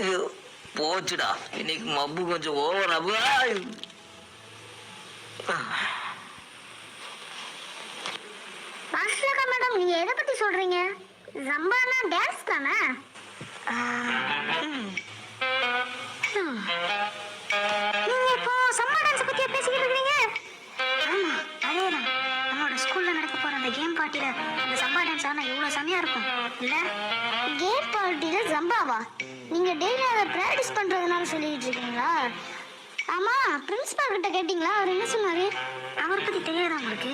ஐயோ போச்சுடா, இன்னைக்கு மப்பு கொஞ்சம் ஓவர். வாஷ்லகா மேடம், நீங்க எதை பத்தி சொல்றீங்க? ஜம்பானா டான்ஸ் தானே? நீங்க இப்போ சம்பா டான்ஸ் பத்தி பேசிக்கிட்டு இருக்கீங்க? ஆமா, அதேதான். நம்மளோட ஸ்கூல்ல நடக்க போற அந்த கேம் பார்ட்டில அந்த சம்பா டான்ஸ் ஆனா எவ்வளவு செமையா இருக்கும் இல்ல? கேம் பார்ட்டில ஜம்பாவா? நீங்க டெய்லி அதை பிராக்டிஸ் பண்றதுனால சொல்லிட்டு இருக்கீங்களா? ஆமா, பிரின்சிபால் கிட்ட கேட்டீங்களா? அவர் என்ன சொன்னாரு? அவரை பத்தி தெரியாதா உங்களுக்கு?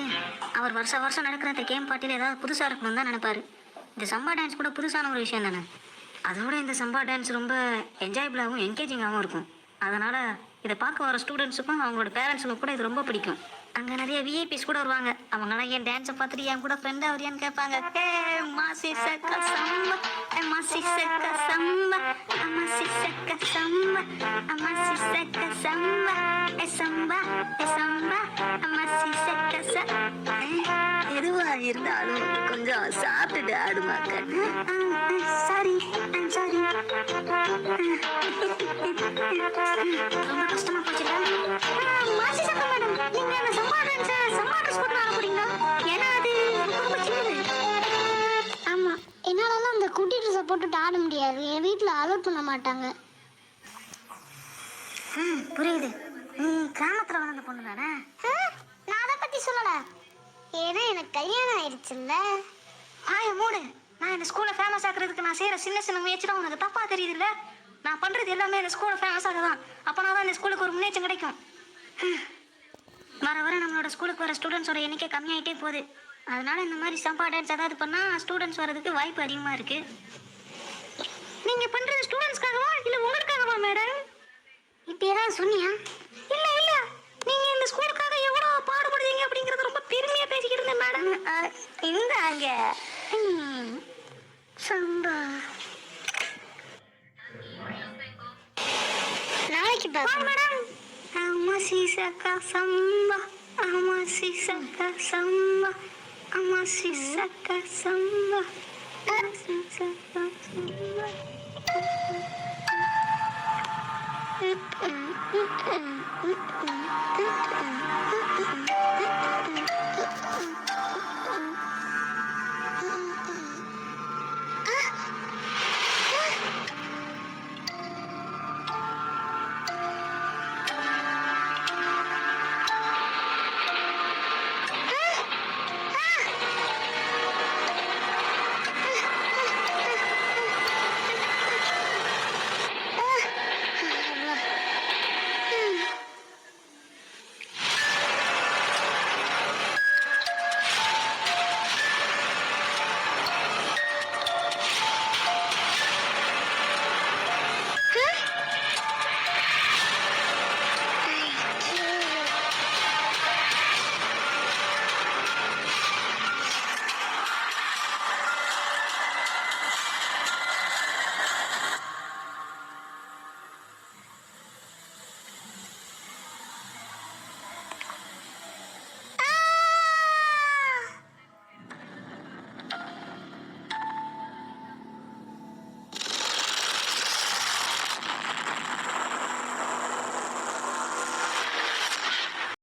அவர் வருஷம் நடக்கிற இந்த கேம் பார்ட்டில ஏதாவது புதுசா இருக்கணும்னு தான் நினைப்பாரு. இந்த சம்பா டான்ஸ் கூட புதுசான ஒரு விஷயம் தானே. அதோட இந்த சம்பா டான்ஸ் ரொம்ப என்ஜாயபிளாகவும் என்கேஜிங்காகவும் இருக்கும். அதனால இதை பார்க்க வர ஸ்டூடெண்ட்ஸுக்கும் அவங்களோட பேரண்ட்ஸுக்கும் கூட இது ரொம்ப பிடிக்கும். அங்கே நிறைய விஐபிஸ் கூட வருவாங்க. அவங்களாம் என் டான்ஸை பார்த்துட்டு என் கூட ஃப்ரெண்டாக வரியான்னு கேட்பாங்க. மாசி சக்க சம்பா, மாசி சக்க சம்பா, மாசி சக்க சம்பா, மாசி சக்க சம்பா, சம்பா சம்பா, மாசி சக்க எதுவா இருந்தாலும் கொஞ்சம் சாப்பிட்டுட்டு ஆடுமாக்க. சாரி சாரி, ரொம்ப கஷ்டமா போச்சுல. மாசி சக்க மேடம், நீங்க அந்த சம்பா டான்ஸை சம்பா ட்ரெஸ் போட்டு ஆட போறீங்களா? ஏன்னா அது ரொம்ப சின்னது. ஆமா, என்னாலலாம் அந்த குட்டி ட்ரெஸ்ஸை போட்டுட்டு ஆட முடியாது. என் வீட்டில் அலோட் பண்ண மாட்டாங்க. புரியுது. நீ கிராமத்தில் வளர்ந்த பொண்ணு தானே? நான் அதை பற்றி சொல்லலை. ஏன்னா எனக்கு கல்யாணம் ஆயிடுச்சுல்ல. மூடு. நான் இந்த ஸ்கூலை ஃபேமஸ் ஆக்குறதுக்கு நான் செய்கிற சின்ன சின்ன முயற்சி தான் உனக்கு தப்பாக தெரியுதுல்ல. நான் பண்ணுறது எல்லாமே இந்த ஸ்கூலை ஃபேமஸ் ஆக தான். அப்போனா தான் இந்த ஸ்கூலுக்கு ஒரு முன்னேற்றம் கிடைக்கும். வர நம்மளோட ஸ்கூலுக்கு வர ஸ்டூடெண்ட்ஸோட எண்ணிக்கை கம்மியாகிட்டே போகுது. அதனால இந்த மாதிரி சம்பா டான்ஸ் ஏதாவது பண்ணால் ஸ்டூடெண்ட்ஸ் வரதுக்கு வாய்ப்பு அதிகமாக இருக்குது. நீங்கள் பண்ணுறது ஸ்டூடெண்ட்ஸ்க்காகவா இல்லை உங்களுக்காகவா மேடம்? இப்போ ஏதாவது சொன்னியா? இல்லை இல்லை, நீங்கள் இந்த ஸ்கூலுக்காக எவ்வளோ பாடுபடுறீங்க அப்படிங்கிறத ரொம்ப பெருமையாக பேசிக்கிட்டு இருந்தேன் மேடம். இந்தாங்க சம்பா. நாளைக்கு பார்க்கலாம் madam. Masih saka samba, masih saka samba, masih saka samba, masih saka samba.